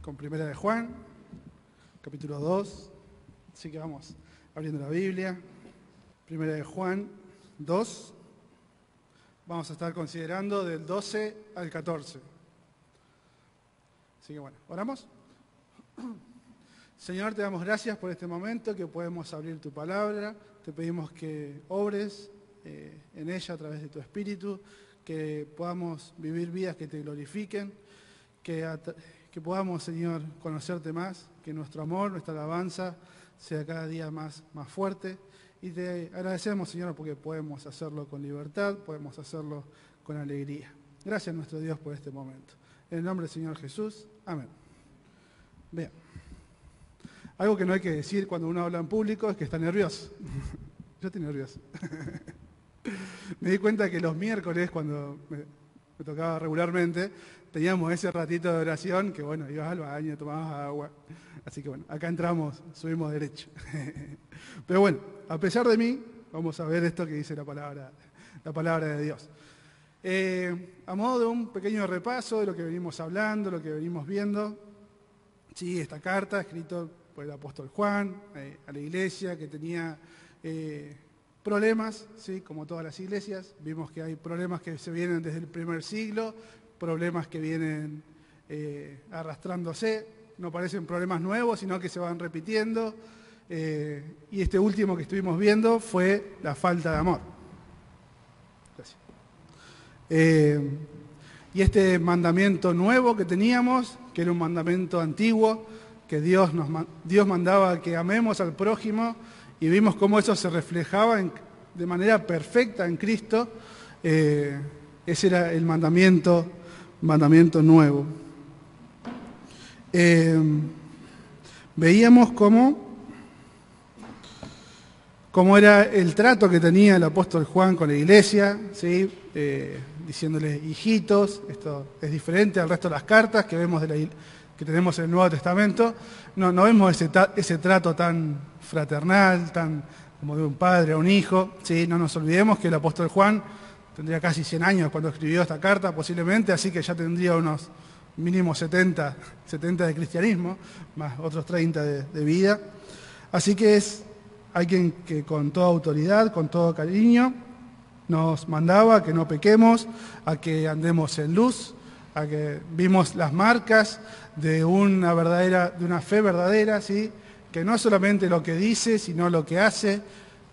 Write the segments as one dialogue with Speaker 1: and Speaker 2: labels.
Speaker 1: con Primera de Juan, capítulo 2. Así que vamos abriendo la Biblia. Primera de Juan 2. Vamos a estar considerando del 12 al 14. Así que bueno, ¿oramos? Señor, te damos gracias por este momento que podemos abrir tu palabra. Te pedimos que obres en ella a través de tu Espíritu, que podamos vivir vidas que te glorifiquen, que podamos, Señor, conocerte más, que nuestro amor, nuestra alabanza sea cada día más fuerte. Y te agradecemos, Señor, porque podemos hacerlo con libertad, podemos hacerlo con alegría. Gracias, nuestro Dios, por este momento. En el nombre del Señor Jesús, amén. Vean. Algo que no hay que decir cuando uno habla en público es que está nervioso. Yo estoy nervioso. Me di cuenta que los miércoles, cuando me tocaba regularmente, teníamos ese ratito de oración que, bueno, ibas al baño, tomabas agua. Así que, bueno, acá entramos, subimos derecho. Pero bueno, a pesar de mí, vamos a ver esto que dice la palabra de Dios. A modo de un pequeño repaso de lo que venimos hablando, lo que venimos viendo, sí, esta carta escrita por el apóstol Juan a la iglesia que tenía problemas, ¿sí? Como todas las iglesias. Vimos que hay problemas que se vienen desde el primer siglo, problemas que vienen arrastrándose, no parecen problemas nuevos, sino que se van repitiendo. Y este último que estuvimos viendo fue la falta de amor. Gracias. Y este mandamiento nuevo que teníamos, que era un mandamiento antiguo, que Dios mandaba que amemos al prójimo, y vimos cómo eso se reflejaba de manera perfecta en Cristo. Ese era el mandamiento nuevo. Veíamos cómo era el trato que tenía el apóstol Juan con la iglesia, ¿sí? Diciéndole hijitos. Esto es diferente al resto de las cartas que vemos que tenemos en el Nuevo Testamento. No vemos ese trato tan fraternal, tan como de un padre a un hijo, ¿sí? No nos olvidemos que el apóstol Juan tendría casi 100 años cuando escribió esta carta, posiblemente, así que ya tendría unos mínimo 70 de cristianismo, más otros 30 de vida. Así que es alguien que con toda autoridad, con todo cariño, nos mandaba a que no pequemos, a que andemos en luz, a que vimos las marcas de una fe verdadera, ¿sí? Que no es solamente lo que dice, sino lo que hace,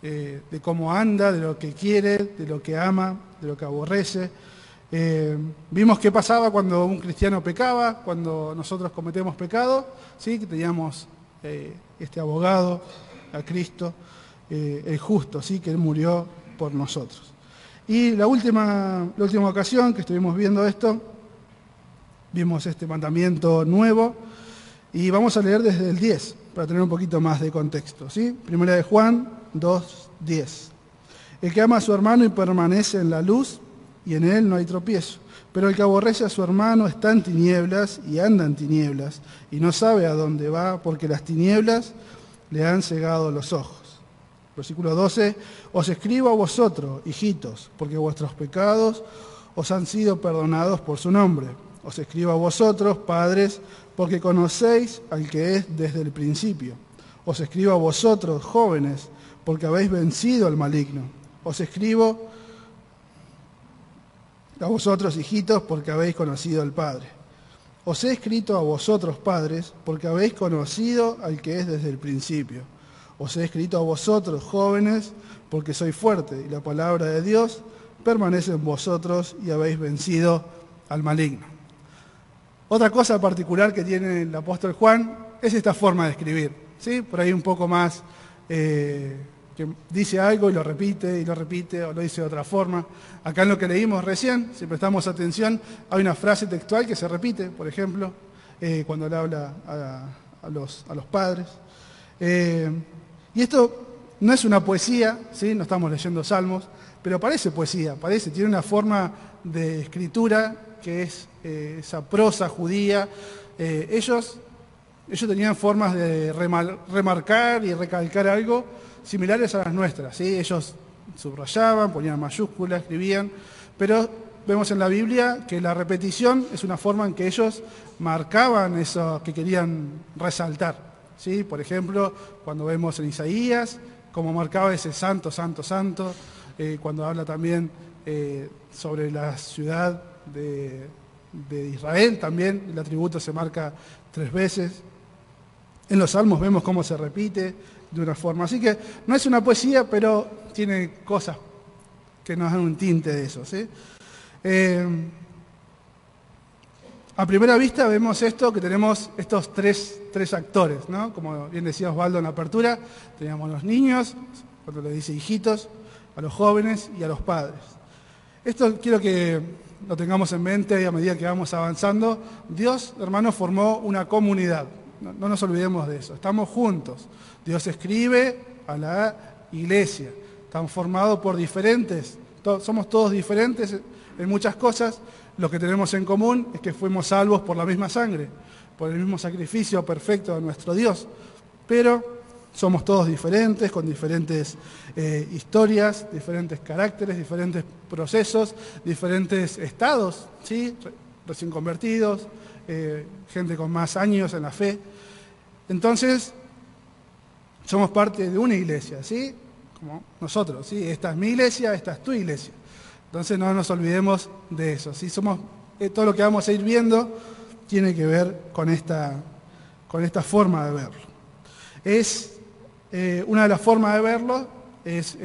Speaker 1: de cómo anda, de lo que quiere, de lo que ama, de lo que aborrece. Vimos qué pasaba cuando un cristiano pecaba, cuando nosotros cometemos pecado, ¿sí? Que teníamos este abogado, a Cristo, el justo, ¿sí? Que Él murió por nosotros. Y la última ocasión que estuvimos viendo esto, vimos este mandamiento nuevo, y vamos a leer desde el 10, para tener un poquito más de contexto, ¿sí? Primera de Juan 2:10. El que ama a su hermano y permanece en la luz, y en él no hay tropiezo. Pero el que aborrece a su hermano está en tinieblas y anda en tinieblas, y no sabe a dónde va, porque las tinieblas le han cegado los ojos. Versículo 12. Os escribo a vosotros, hijitos, porque vuestros pecados os han sido perdonados por su nombre. Os escribo a vosotros, padres, porque conocéis al que es desde el principio. Os escribo a vosotros, jóvenes, porque habéis vencido al maligno. Os escribo a vosotros, hijitos, porque habéis conocido al Padre. Os he escrito a vosotros, padres, porque habéis conocido al que es desde el principio. Os he escrito a vosotros, jóvenes, porque sois fuertes, y la palabra de Dios permanece en vosotros, y habéis vencido al maligno. Otra cosa particular que tiene el apóstol Juan es esta forma de escribir, ¿sí? Por ahí un poco más, que dice algo y lo repite, o lo dice de otra forma. Acá en lo que leímos recién, si prestamos atención, hay una frase textual que se repite, por ejemplo, cuando le habla a los padres. Y esto no es una poesía, ¿sí? No estamos leyendo salmos, pero parece poesía, tiene una forma de escritura que es esa prosa judía. Ellos tenían formas de remarcar y recalcar algo similares a las nuestras, ¿sí? Ellos subrayaban, ponían mayúsculas, escribían, pero vemos en la Biblia que la repetición es una forma en que ellos marcaban eso que querían resaltar, ¿sí? Por ejemplo, cuando vemos en Isaías, cómo marcaba ese santo, santo, santo, cuando habla también sobre la ciudad de Israel, también el atributo se marca 3 veces. En los Salmos vemos cómo se repite de una forma. Así que no es una poesía, pero tiene cosas que nos dan un tinte de eso, ¿sí? A primera vista vemos esto, que tenemos estos tres actores, ¿no? Como bien decía Osvaldo en la apertura, teníamos los niños, cuando le dice hijitos, a los jóvenes y a los padres. Esto quiero que lo tengamos en mente y a medida que vamos avanzando. Dios, hermanos, formó una comunidad. No nos olvidemos de eso. Estamos juntos. Dios escribe a la iglesia. Estamos formados por diferentes, somos todos diferentes en muchas cosas. Lo que tenemos en común es que fuimos salvos por la misma sangre, por el mismo sacrificio perfecto de nuestro Dios. Pero somos todos diferentes, con diferentes historias, diferentes caracteres, diferentes procesos, diferentes estados, ¿sí? Recién convertidos, gente con más años en la fe. Entonces, somos parte de una iglesia, ¿sí? Como nosotros, ¿sí? Esta es mi iglesia, esta es tu iglesia. Entonces no nos olvidemos de eso, ¿sí? Todo lo que vamos a ir viendo tiene que ver con esta forma de verlo. Una de las formas de verlo es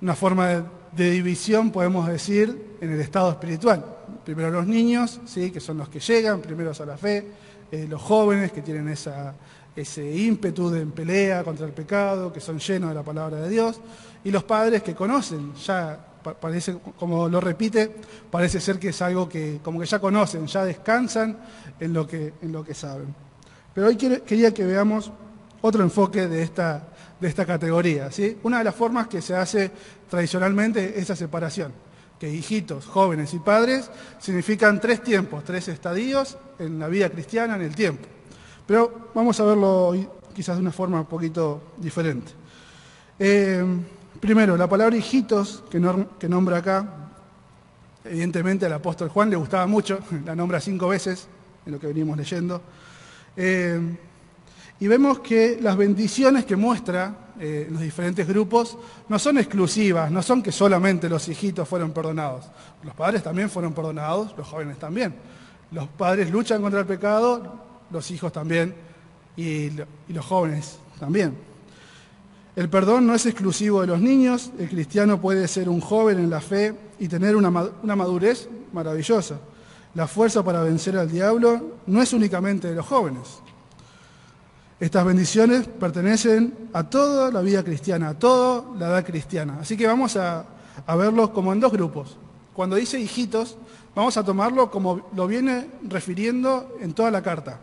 Speaker 1: una forma de división, podemos decir, en el estado espiritual. Primero los niños, ¿sí? Que son los que llegan primeros a la fe, los jóvenes que tienen ese ímpetu de pelea contra el pecado, que son llenos de la palabra de Dios, y los padres que conocen, ya parece, como lo repite, parece ser que es algo que como que ya conocen, ya descansan en lo que saben. Pero hoy quería que veamos otro enfoque de esta categoría, ¿sí? Una de las formas que se hace tradicionalmente es esa separación, que hijitos, jóvenes y padres significan 3 tiempos, 3 estadios en la vida cristiana, en el tiempo. Pero vamos a verlo hoy quizás de una forma un poquito diferente. Primero, la palabra hijitos que nombra acá, evidentemente al apóstol Juan le gustaba mucho, la nombra 5 veces en lo que venimos leyendo. Y vemos que las bendiciones que muestra en los diferentes grupos no son exclusivas, no son que solamente los hijitos fueron perdonados. Los padres también fueron perdonados, los jóvenes también. Los padres luchan contra el pecado, los hijos también y los jóvenes también. El perdón no es exclusivo de los niños. El cristiano puede ser un joven en la fe y tener una madurez maravillosa. La fuerza para vencer al diablo no es únicamente de los jóvenes. Estas bendiciones pertenecen a toda la vida cristiana, a toda la edad cristiana. Así que vamos a verlos como en 2 grupos. Cuando dice hijitos, vamos a tomarlo como lo viene refiriendo en toda la carta.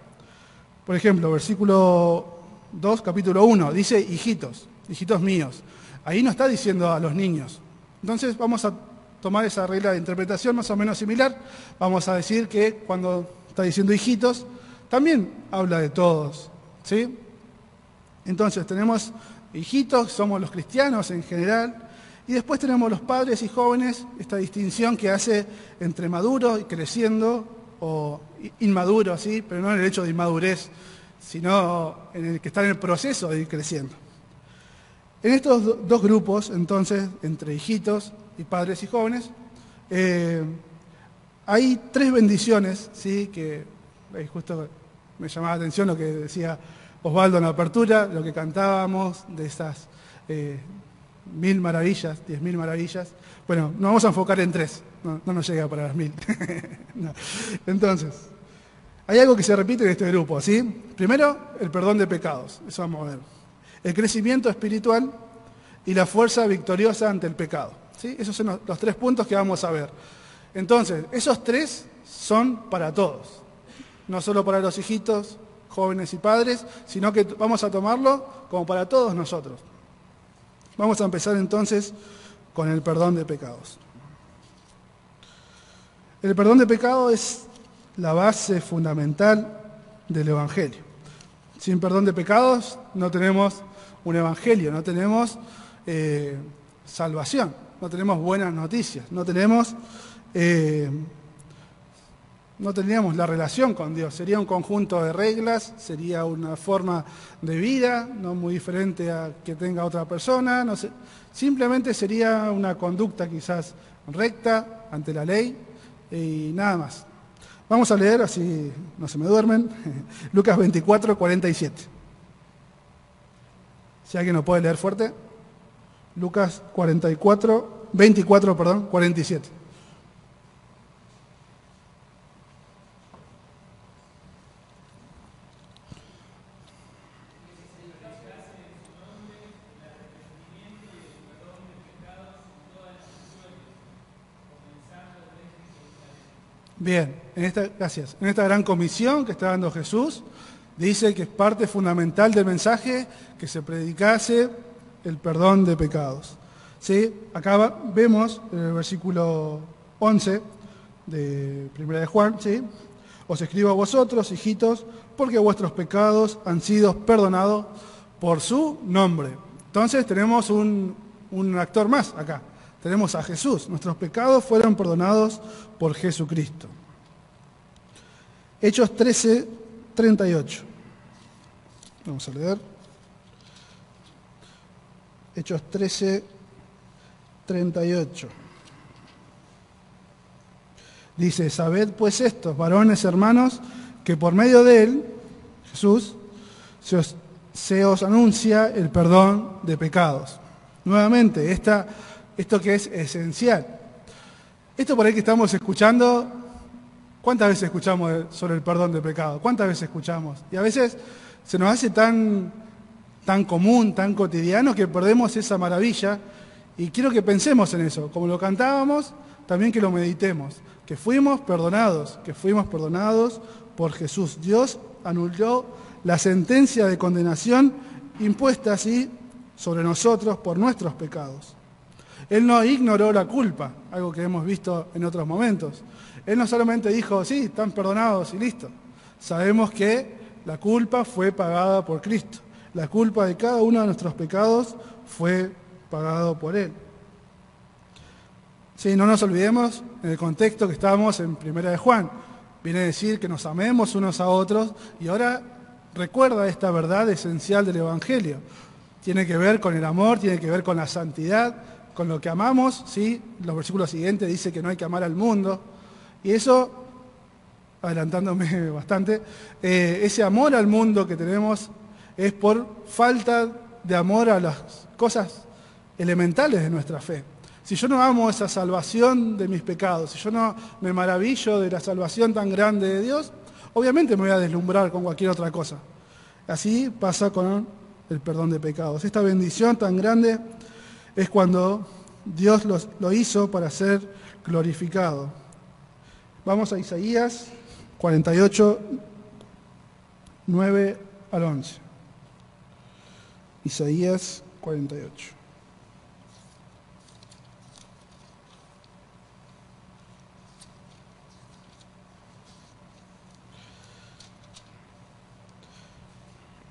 Speaker 1: Por ejemplo, versículo 2, capítulo 1, dice hijitos, hijitos míos. Ahí no está diciendo a los niños. Entonces vamos a tomar esa regla de interpretación más o menos similar. Vamos a decir que cuando está diciendo hijitos, también habla de todos, ¿sí? Entonces tenemos hijitos, somos los cristianos en general, y después tenemos los padres y jóvenes, esta distinción que hace entre maduro y creciendo, o inmaduro, ¿sí? Pero no en el hecho de inmadurez, sino en el que está en el proceso de ir creciendo. En estos 2 grupos, entonces, entre hijitos y padres y jóvenes, hay 3 bendiciones, ¿sí? Que justo me llamaba la atención lo que decía Osvaldo en la apertura, lo que cantábamos de esas 1000 maravillas, 10.000 maravillas. Bueno, nos vamos a enfocar en 3, no nos llega para las 1000. No. Entonces, hay algo que se repite en este grupo, ¿sí? Primero, el perdón de pecados, eso vamos a ver. El crecimiento espiritual y la fuerza victoriosa ante el pecado, ¿sí? Esos son los 3 puntos que vamos a ver. Entonces, esos 3 son para todos, no solo para los hijitos, jóvenes y padres, sino que vamos a tomarlo como para todos nosotros. Vamos a empezar entonces con el perdón de pecados. El perdón de pecados es la base fundamental del Evangelio. Sin perdón de pecados no tenemos un Evangelio, no tenemos salvación. no tenemos buenas noticias, no teníamos la relación con Dios. Sería un conjunto de reglas, sería una forma de vida, no muy diferente a que tenga otra persona, no sé. Simplemente sería una conducta quizás recta ante la ley y nada más. Vamos a leer, así no se me duermen, Lucas 24, 47. Si alguien lo puede leer fuerte. Lucas 24, 47. Bien, gracias. En esta gran comisión que está dando Jesús, dice que es parte fundamental del mensaje que se predicase el perdón de pecados. ¿Sí? Acá vemos en el versículo 11 de 1 de Juan, ¿sí? Os escribo a vosotros, hijitos, porque vuestros pecados han sido perdonados por su nombre. Entonces tenemos un actor más acá. Tenemos a Jesús. Nuestros pecados fueron perdonados por Jesucristo. Hechos 13, 38. Vamos a leer. Hechos 13, 38. Dice, sabed pues estos, varones hermanos, que por medio de él, Jesús, se os anuncia el perdón de pecados. Nuevamente, esto que es esencial. Esto por ahí que estamos escuchando, ¿cuántas veces escuchamos sobre el perdón de pecados? ¿Cuántas veces escuchamos? Y a veces se nos hace tan común, tan cotidiano, que perdemos esa maravilla. Y quiero que pensemos en eso. Como lo cantábamos, también que lo meditemos. Que fuimos perdonados por Jesús. Dios anuló la sentencia de condenación impuesta así sobre nosotros por nuestros pecados. Él no ignoró la culpa, algo que hemos visto en otros momentos. Él no solamente dijo, sí, están perdonados y listo. Sabemos que la culpa fue pagada por Cristo. La culpa de cada uno de nuestros pecados fue pagado por Él. Sí, no nos olvidemos en el contexto que estábamos en 1 de Juan. Viene a decir que nos amemos unos a otros y ahora recuerda esta verdad esencial del Evangelio. Tiene que ver con el amor, tiene que ver con la santidad, con lo que amamos, ¿sí? Los versículos siguientes dice que no hay que amar al mundo. Y eso, adelantándome bastante, ese amor al mundo que tenemos es por falta de amor a las cosas elementales de nuestra fe. Si yo no amo esa salvación de mis pecados, si yo no me maravillo de la salvación tan grande de Dios, obviamente me voy a deslumbrar con cualquier otra cosa. Así pasa con el perdón de pecados. Esta bendición tan grande es cuando Dios lo hizo para ser glorificado. Vamos a Isaías 48, 9 al 11. Isaías 48.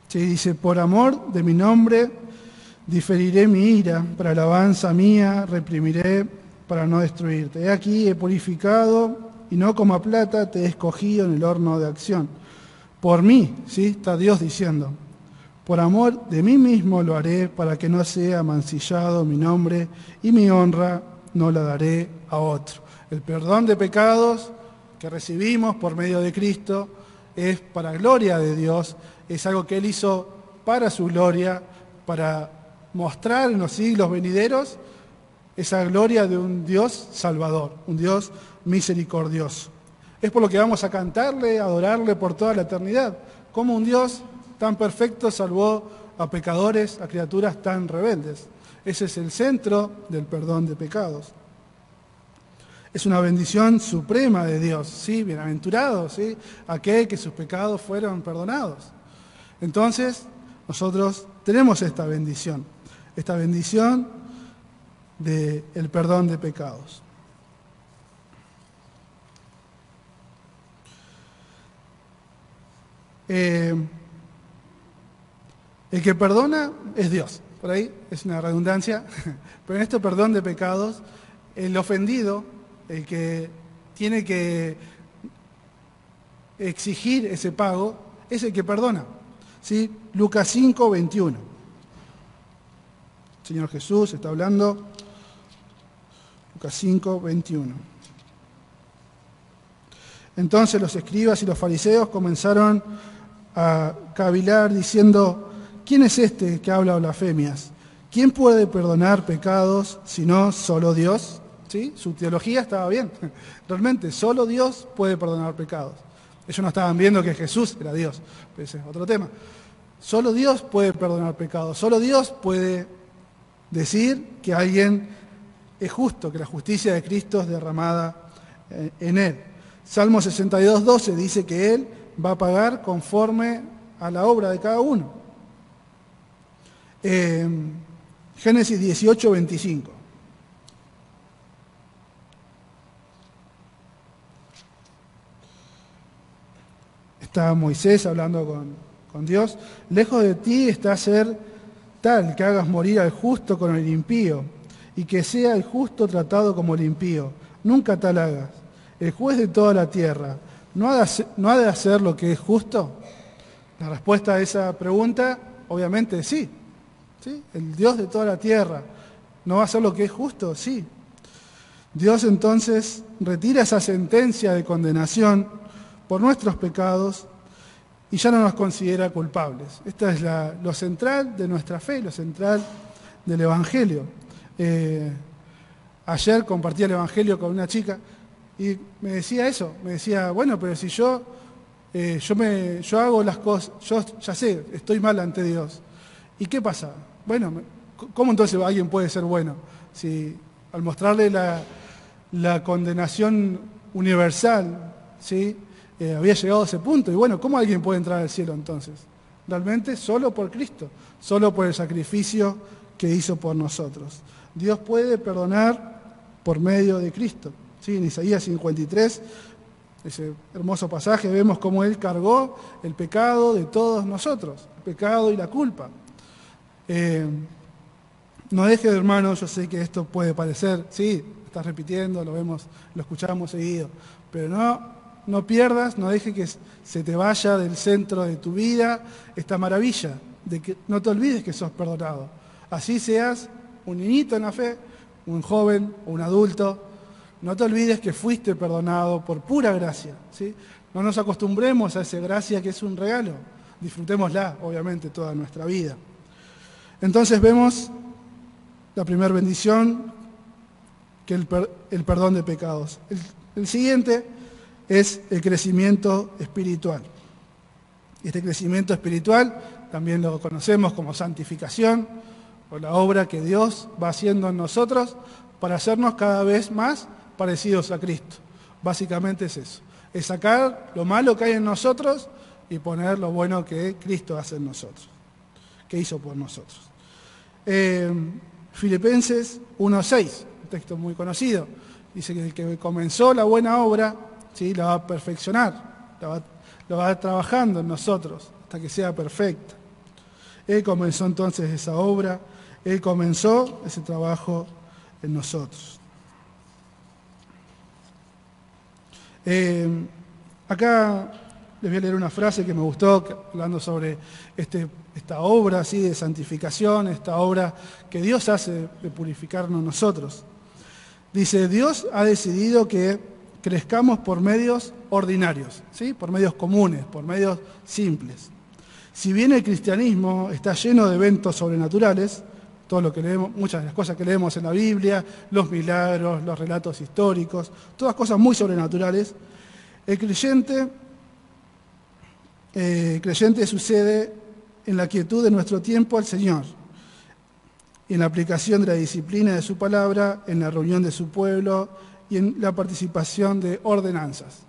Speaker 1: Sí, dice, por amor de mi nombre diferiré mi ira, para alabanza mía reprimiré para no destruirte. He aquí, he purificado y no como a plata te he escogido en el horno de acción. Por mí, ¿sí? Está Dios diciendo, por amor de mí mismo lo haré para que no sea mancillado mi nombre y mi honra no la daré a otro. El perdón de pecados que recibimos por medio de Cristo es para gloria de Dios, es algo que Él hizo para su gloria, para mostrar en los siglos venideros esa gloria de un Dios salvador, un Dios misericordioso. Es por lo que vamos a cantarle, adorarle por toda la eternidad, como un Dios tan perfecto salvó a pecadores, a criaturas tan rebeldes. Ese es el centro del perdón de pecados. Es una bendición suprema de Dios, ¿sí? Bienaventurado, ¿sí? Aquel que sus pecados fueron perdonados. Entonces, nosotros tenemos esta bendición del perdón de pecados. El que perdona es Dios, por ahí es una redundancia, pero en esto perdón de pecados, el ofendido, el que tiene que exigir ese pago, es el que perdona. ¿Sí? Lucas 5, 21. El Señor Jesús está hablando. Lucas 5, 21. Entonces los escribas y los fariseos comenzaron a cavilar diciendo: ¿quién es este que habla blasfemias? ¿Quién puede perdonar pecados sino solo Dios? ¿Sí? Su teología estaba bien. Realmente, solo Dios puede perdonar pecados. Ellos no estaban viendo que Jesús era Dios. Ese es otro tema. Solo Dios puede perdonar pecados. Solo Dios puede decir que alguien es justo, que la justicia de Cristo es derramada en él. Salmo 62, 12 dice que Él va a pagar conforme a la obra de cada uno. Génesis 18, 25. Está Moisés hablando con Dios. Lejos de ti está ser tal que hagas morir al justo con el impío, y que sea el justo tratado como el impío. Nunca tal hagas. El juez de toda la tierra, ¿no ha de hacer lo que es justo? La respuesta a esa pregunta, obviamente, es sí. ¿Sí? El Dios de toda la tierra, ¿no va a hacer lo que es justo? Sí. Dios entonces retira esa sentencia de condenación por nuestros pecados y ya no nos considera culpables. Esta es lo central de nuestra fe, lo central del Evangelio. Ayer compartí el Evangelio con una chica y me decía eso, me decía, bueno, pero si yo hago las cosas, yo ya sé, estoy mal ante Dios. ¿Y qué pasa? Bueno, ¿cómo entonces alguien puede ser bueno? Si al mostrarle la condenación universal, ¿sí? Había llegado a ese punto. Y bueno, ¿cómo alguien puede entrar al cielo entonces? Realmente solo por Cristo, solo por el sacrificio que hizo por nosotros. Dios puede perdonar por medio de Cristo. ¿Sí? En Isaías 53, ese hermoso pasaje, vemos cómo Él cargó el pecado de todos nosotros, el pecado y la culpa. No deje, hermanos, yo sé que esto puede parecer, sí, estás repitiendo, lo vemos, lo escuchamos seguido, pero no pierdas, no deje que se te vaya del centro de tu vida esta maravilla, de que no te olvides que sos perdonado. Así seas un niñito en la fe, un joven o un adulto, no te olvides que fuiste perdonado por pura gracia, ¿sí? No nos acostumbremos a esa gracia que es un regalo, disfrutémosla, obviamente, toda nuestra vida. Entonces vemos la primera bendición, que el perdón de pecados. El siguiente es el crecimiento espiritual. Este crecimiento espiritual también lo conocemos como santificación, o la obra que Dios va haciendo en nosotros para hacernos cada vez más parecidos a Cristo. Básicamente es eso, es sacar lo malo que hay en nosotros y poner lo bueno que Cristo hace en nosotros, que hizo por nosotros. Filipenses 1:6, un texto muy conocido, dice que el que comenzó la buena obra, ¿sí? La va a perfeccionar, lo va trabajando en nosotros hasta que sea perfecta. Él comenzó entonces esa obra, Él comenzó ese trabajo en nosotros. Acá les voy a leer una frase que me gustó, hablando sobre esta obra así de santificación, esta obra que Dios hace de purificarnos nosotros. Dice, Dios ha decidido que crezcamos por medios ordinarios, ¿sí? Por medios comunes, por medios simples. Si bien el cristianismo está lleno de eventos sobrenaturales, todo lo que leemos, muchas de las cosas que leemos en la Biblia, los milagros, los relatos históricos, todas cosas muy sobrenaturales, el creyente sucede en la quietud de nuestro tiempo al Señor, en la aplicación de la disciplina de su palabra, en la reunión de su pueblo y en la participación de ordenanzas.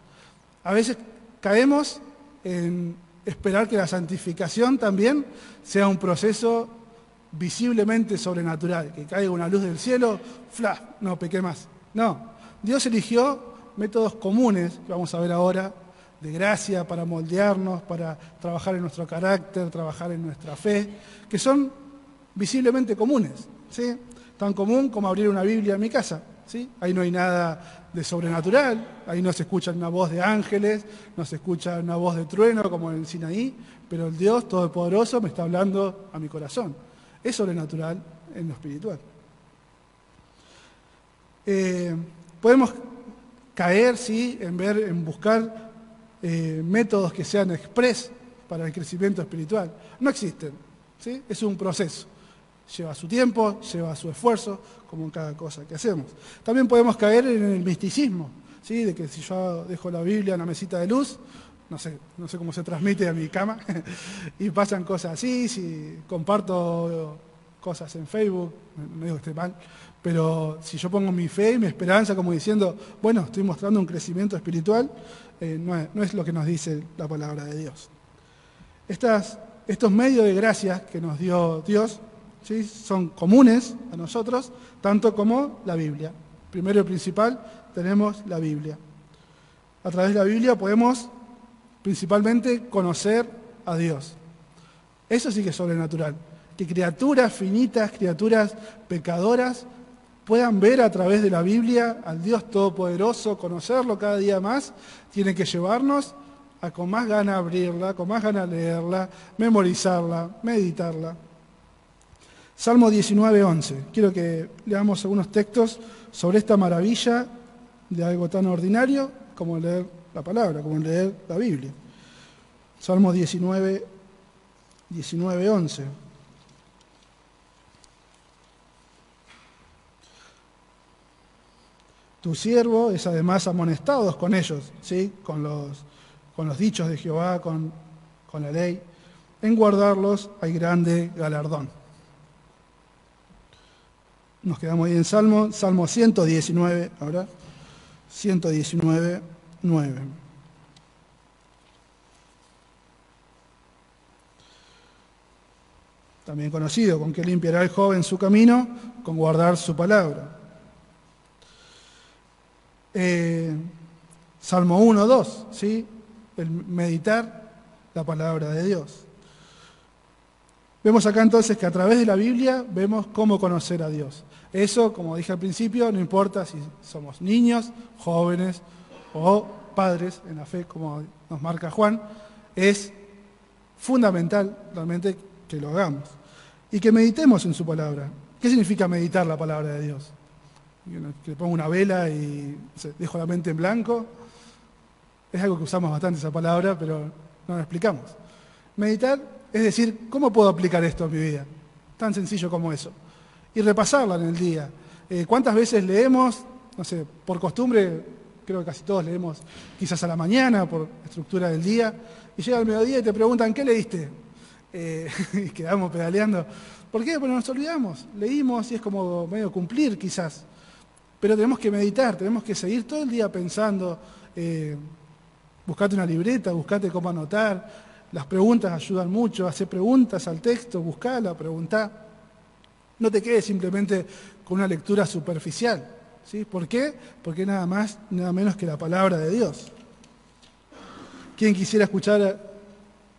Speaker 1: A veces caemos en esperar que la santificación también sea un proceso visiblemente sobrenatural, que caiga una luz del cielo, ¡fla! No, pequé más. No, Dios eligió métodos comunes, que vamos a ver ahora, de gracia para moldearnos, para trabajar en nuestro carácter, trabajar en nuestra fe, que son visiblemente comunes, ¿sí? Tan común como abrir una Biblia en mi casa, ¿sí? Ahí no hay nada de sobrenatural, ahí no se escucha una voz de ángeles, no se escucha una voz de trueno como en el Sinaí, pero el Dios Todopoderoso me está hablando a mi corazón. Es sobrenatural en lo espiritual. Podemos caer, ¿sí?, en buscar métodos que sean express para el crecimiento espiritual. No existen, ¿sí? Es un proceso. Lleva su tiempo, lleva su esfuerzo, como en cada cosa que hacemos. También podemos caer en el misticismo, ¿sí?, de que si yo dejo la Biblia en la mesita de luz, no sé cómo se transmite a mi cama, y pasan cosas así, si comparto cosas en Facebook, no digo que esté mal, pero si yo pongo mi fe y mi esperanza como diciendo, bueno, estoy mostrando un crecimiento espiritual, no es lo que nos dice la palabra de Dios. Estos medios de gracia que nos dio Dios, ¿sí?, son comunes a nosotros, tanto como la Biblia. Primero y principal, tenemos la Biblia. A través de la Biblia podemos principalmente conocer a Dios. Eso sí que es sobrenatural. Que criaturas finitas, criaturas pecadoras, puedan ver a través de la Biblia al Dios Todopoderoso, conocerlo cada día más, tiene que llevarnos a con más ganas abrirla, con más ganas leerla, memorizarla, meditarla. Salmo 19:11. Quiero que leamos algunos textos sobre esta maravilla de algo tan ordinario como leer la palabra, como leer la Biblia. Salmo 19:11. Tu siervo es además amonestado con ellos, ¿sí?, con los dichos de Jehová, con la ley. En guardarlos hay grande galardón. Nos quedamos ahí en Salmo 119, ahora, 119, 9. También conocido, con que limpiará el joven su camino, con guardar su palabra. Salmo 1, 2, ¿sí?, el meditar la palabra de Dios. Vemos acá entonces que a través de la Biblia vemos cómo conocer a Dios. Eso, como dije al principio, no importa si somos niños, jóvenes o padres en la fe, como nos marca Juan, es fundamental realmente que lo hagamos. Y que meditemos en su palabra. ¿Qué significa meditar la palabra de Dios? Que pongo una vela y dejo la mente en blanco. Es algo que usamos bastante esa palabra, pero no la explicamos. Meditar es decir, ¿cómo puedo aplicar esto en mi vida? Tan sencillo como eso. Y repasarla en el día. ¿Cuántas veces leemos? No sé, por costumbre, creo que casi todos leemos quizás a la mañana, por estructura del día, y llega el mediodía y te preguntan, ¿qué leíste? Y quedamos pedaleando. ¿Por qué? Porque nos olvidamos. Leímos y es como medio cumplir quizás. Pero tenemos que meditar, tenemos que seguir todo el día pensando, buscate una libreta, buscate cómo anotar. Las preguntas ayudan mucho, hacer preguntas al texto, buscala, preguntá. No te quedes simplemente con una lectura superficial, ¿sí? ¿Por qué? Porque nada más, nada menos que la palabra de Dios. ¿Quién quisiera escuchar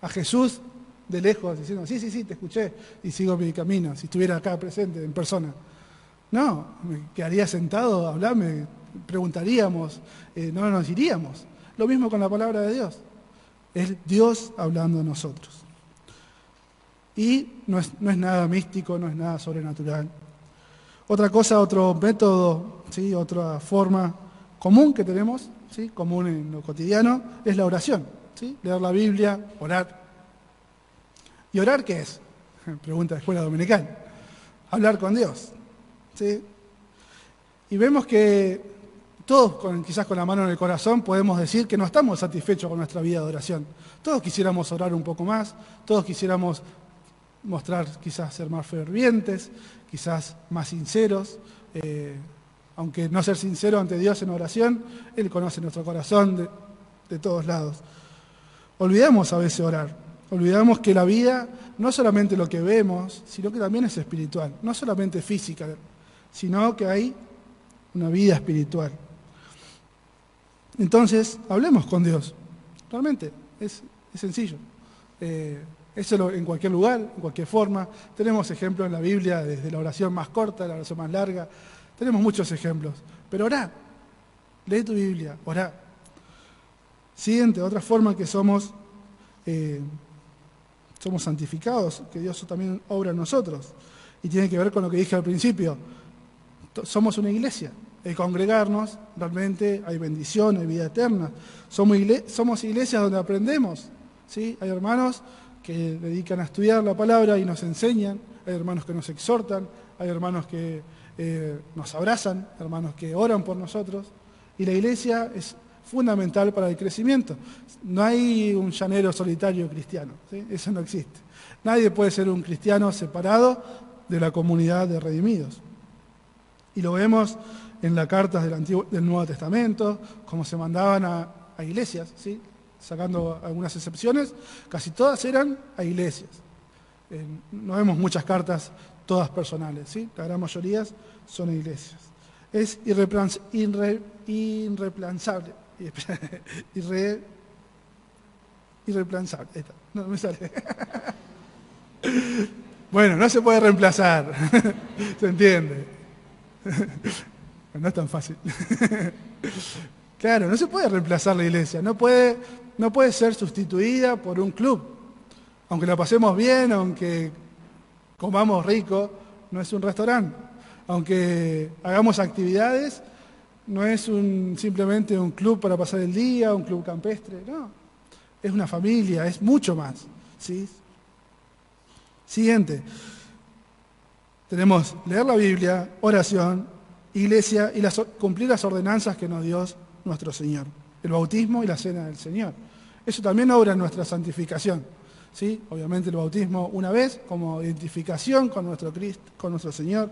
Speaker 1: a Jesús de lejos diciendo, sí, te escuché y sigo mi camino, si estuviera acá presente, en persona? No, me quedaría sentado a hablar, me preguntaríamos, no nos iríamos. Lo mismo con la palabra de Dios. Es Dios hablando a nosotros. Y no es nada místico, no es nada sobrenatural. Otra cosa, otro método, ¿sí?, otra forma común que tenemos, ¿sí?, común en lo cotidiano, es la oración, ¿sí? Leer la Biblia, orar. ¿Y orar qué es? Pregunta de escuela dominical. Hablar con Dios, ¿sí? Y vemos que todos, quizás con la mano en el corazón, podemos decir que no estamos satisfechos con nuestra vida de oración. Todos quisiéramos orar un poco más, todos quisiéramos mostrar, quizás ser más fervientes, quizás más sinceros, aunque no ser sincero ante Dios en oración, Él conoce nuestro corazón de todos lados. Olvidamos a veces orar, olvidamos que la vida no es solamente lo que vemos, sino que también es espiritual, no solamente física, sino que hay una vida espiritual. Entonces, hablemos con Dios. Realmente, es sencillo. Eso en cualquier lugar, en cualquier forma. Tenemos ejemplos en la Biblia, desde la oración más corta, la oración más larga. Tenemos muchos ejemplos. Pero orá, lee tu Biblia, orá. Siguiente, otra forma que somos santificados, que Dios también obra en nosotros. Y tiene que ver con lo que dije al principio. Somos una iglesia. El congregarnos, realmente hay bendición, hay vida eterna. Somos iglesias donde aprendemos. ¿Sí? Hay hermanos que dedican a estudiar la palabra y nos enseñan. Hay hermanos que nos exhortan. Hay hermanos que nos abrazan, hermanos que oran por nosotros. Y la iglesia es fundamental para el crecimiento. No hay un llanero solitario cristiano, ¿sí? Eso no existe. Nadie puede ser un cristiano separado de la comunidad de redimidos. Y lo vemos en las cartas del Nuevo Testamento, como se mandaban a iglesias, ¿sí? Sacando algunas excepciones, casi todas eran a iglesias. No vemos muchas cartas todas personales, ¿sí? La gran mayoría son a iglesias. Es irreemplazable. Irreemplazable. No me sale. Bueno, no se puede reemplazar. ¿Se entiende? No es tan fácil. Claro, no se puede reemplazar la iglesia. No puede ser sustituida por un club. Aunque la pasemos bien, aunque comamos rico, no es un restaurante. Aunque hagamos actividades, no es simplemente un club para pasar el día, un club campestre, no. Es una familia, es mucho más, ¿sí? Siguiente. Tenemos leer la Biblia, oración, iglesia y cumplir las ordenanzas que nos dio nuestro Señor. El bautismo y la cena del Señor. Eso también obra en nuestra santificación, ¿sí? Obviamente el bautismo una vez como identificación con nuestro Señor,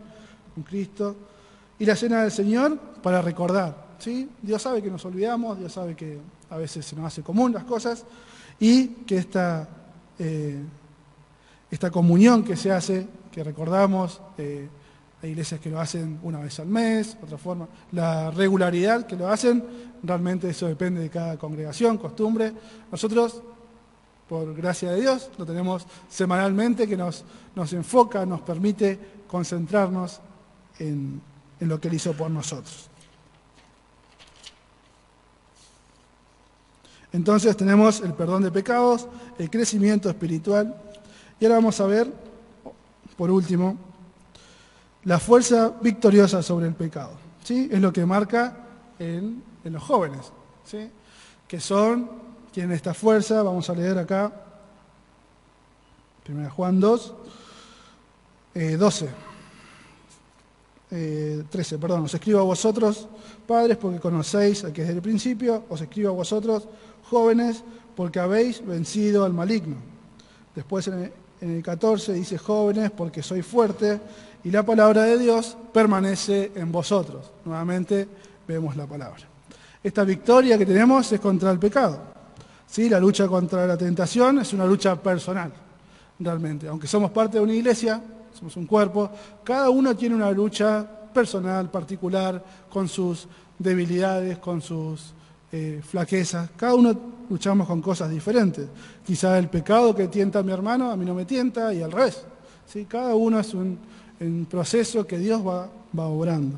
Speaker 1: con Cristo. Y la cena del Señor para recordar, ¿sí? Dios sabe que nos olvidamos, Dios sabe que a veces se nos hace común las cosas y que esta comunión que se hace, que recordamos, hay iglesias que lo hacen una vez al mes, otra forma, la regularidad que lo hacen, realmente eso depende de cada congregación, costumbre. Nosotros, por gracia de Dios, lo tenemos semanalmente, que nos enfoca, nos permite concentrarnos en lo que Él hizo por nosotros. Entonces tenemos el perdón de pecados, el crecimiento espiritual, y ahora vamos a ver, por último, la fuerza victoriosa sobre el pecado, ¿sí? Es lo que marca en los jóvenes, ¿sí? Que tienen esta fuerza. Vamos a leer acá, 1 Juan 2, 13, perdón. Os escribo a vosotros, padres, porque conocéis al que desde el principio. Os escribo a vosotros, jóvenes, porque habéis vencido al maligno. Después en el 14 dice, jóvenes, porque sois fuertes, y la palabra de Dios permanece en vosotros. Nuevamente vemos la palabra. Esta victoria que tenemos es contra el pecado, ¿sí? La lucha contra la tentación es una lucha personal, realmente. Aunque somos parte de una iglesia, somos un cuerpo, cada uno tiene una lucha personal, particular, con sus debilidades, con sus flaquezas. Cada uno luchamos con cosas diferentes. Quizá el pecado que tienta a mi hermano, a mí no me tienta, y al revés, ¿sí? Cada uno es un proceso que Dios va obrando.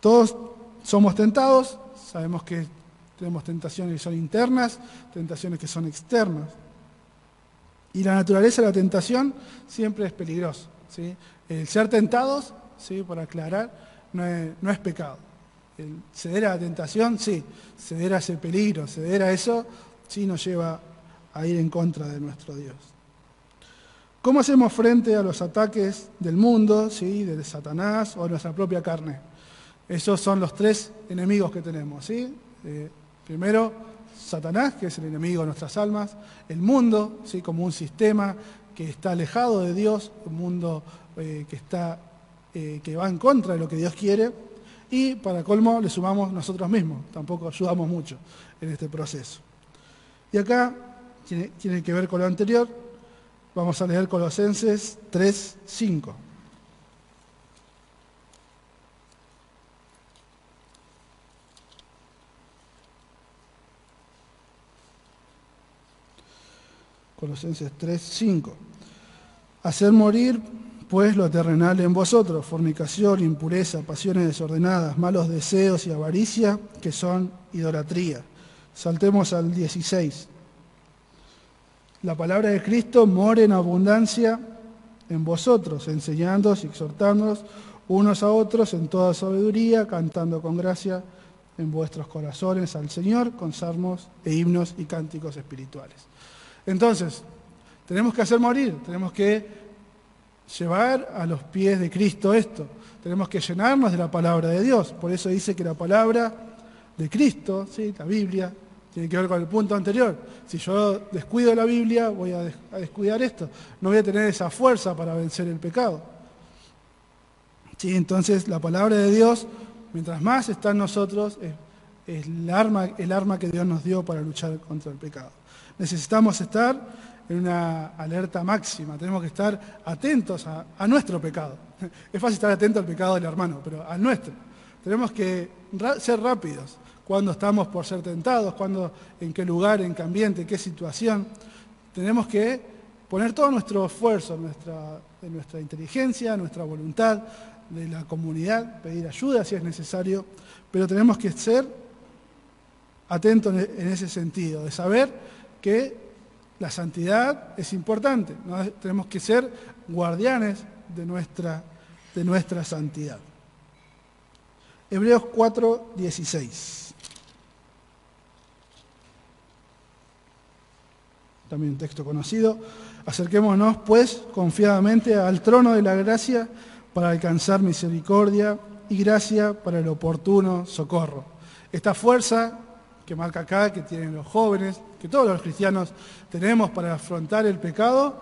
Speaker 1: Todos somos tentados, sabemos que tenemos tentaciones que son internas, tentaciones que son externas. Y la naturaleza de la tentación siempre es peligrosa, ¿sí? El ser tentados, ¿sí? Por aclarar, no es pecado. El ceder a la tentación, sí. Ceder a ese peligro, ceder a eso, sí nos lleva a ir en contra de nuestro Dios. ¿Cómo hacemos frente a los ataques del mundo, ¿sí? De Satanás o de nuestra propia carne? Esos son los tres enemigos que tenemos, ¿sí? Primero, Satanás, que es el enemigo de nuestras almas, el mundo, ¿sí? Como un sistema que está alejado de Dios, un mundo que va en contra de lo que Dios quiere, y para colmo le sumamos nosotros mismos, tampoco ayudamos mucho en este proceso. Y acá tiene que ver con lo anterior, vamos a leer Colosenses 3:5. Colosenses 3:5. Hacer morir, pues, lo terrenal en vosotros, fornicación, impureza, pasiones desordenadas, malos deseos y avaricia, que son idolatría. Saltemos al 16. La palabra de Cristo more en abundancia en vosotros, enseñándoos y exhortándoos unos a otros en toda sabiduría, cantando con gracia en vuestros corazones al Señor, con salmos e himnos y cánticos espirituales. Entonces, tenemos que hacer morir, tenemos que llevar a los pies de Cristo esto, tenemos que llenarnos de la palabra de Dios. Por eso dice que la palabra de Cristo, ¿sí?, la Biblia, tiene que ver con el punto anterior. Si yo descuido la Biblia, voy a descuidar esto. No voy a tener esa fuerza para vencer el pecado. ¿Sí? Entonces, la palabra de Dios, mientras más está en nosotros, es el arma que Dios nos dio para luchar contra el pecado. Necesitamos estar en una alerta máxima. Tenemos que estar atentos a nuestro pecado. Es fácil estar atento al pecado del hermano, pero al nuestro. Tenemos que ser rápidos. Cuando estamos por ser tentados, en qué lugar, en qué ambiente, en qué situación. Tenemos que poner todo nuestro esfuerzo, nuestra inteligencia, nuestra voluntad, de la comunidad, pedir ayuda si es necesario, pero tenemos que ser atentos en ese sentido, de saber que la santidad es importante, ¿no? Tenemos que ser guardianes de nuestra santidad. Hebreos 4:16. También un texto conocido. Acerquémonos, pues, confiadamente al trono de la gracia para alcanzar misericordia y gracia para el oportuno socorro. Esta fuerza que marca acá, que tienen los jóvenes, que todos los cristianos tenemos para afrontar el pecado,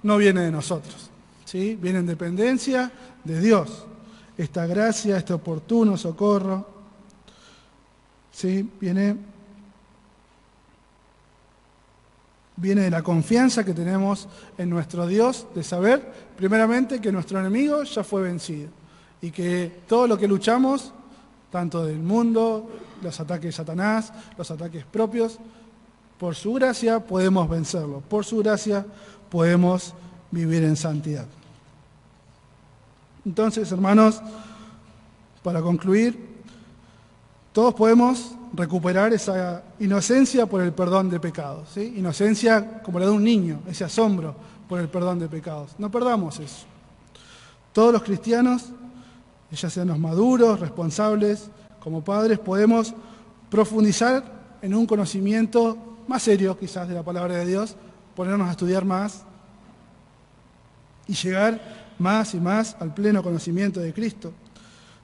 Speaker 1: no viene de nosotros, ¿sí? Viene en dependencia de Dios. Esta gracia, este oportuno socorro, ¿sí?, viene de la confianza que tenemos en nuestro Dios, de saber, primeramente, que nuestro enemigo ya fue vencido y que todo lo que luchamos, tanto del mundo, los ataques de Satanás, los ataques propios, por su gracia podemos vencerlo, por su gracia podemos vivir en santidad. Entonces, hermanos, para concluir, todos podemos recuperar esa inocencia por el perdón de pecados, ¿sí? Inocencia como la de un niño, ese asombro por el perdón de pecados. No perdamos eso. Todos los cristianos, ya sean los maduros, responsables, como padres, podemos profundizar en un conocimiento más serio, quizás, de la palabra de Dios, ponernos a estudiar más y llegar más y más al pleno conocimiento de Cristo.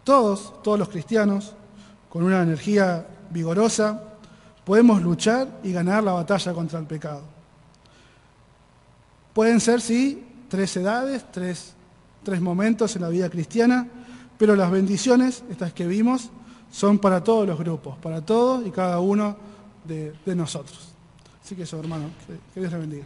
Speaker 1: Todos los cristianos, con una energía vigorosa, podemos luchar y ganar la batalla contra el pecado. Pueden ser, sí, 3 edades, tres momentos en la vida cristiana, pero las bendiciones, estas que vimos, son para todos los grupos, para todos y cada uno de nosotros. Así que eso, hermano, que Dios les bendiga.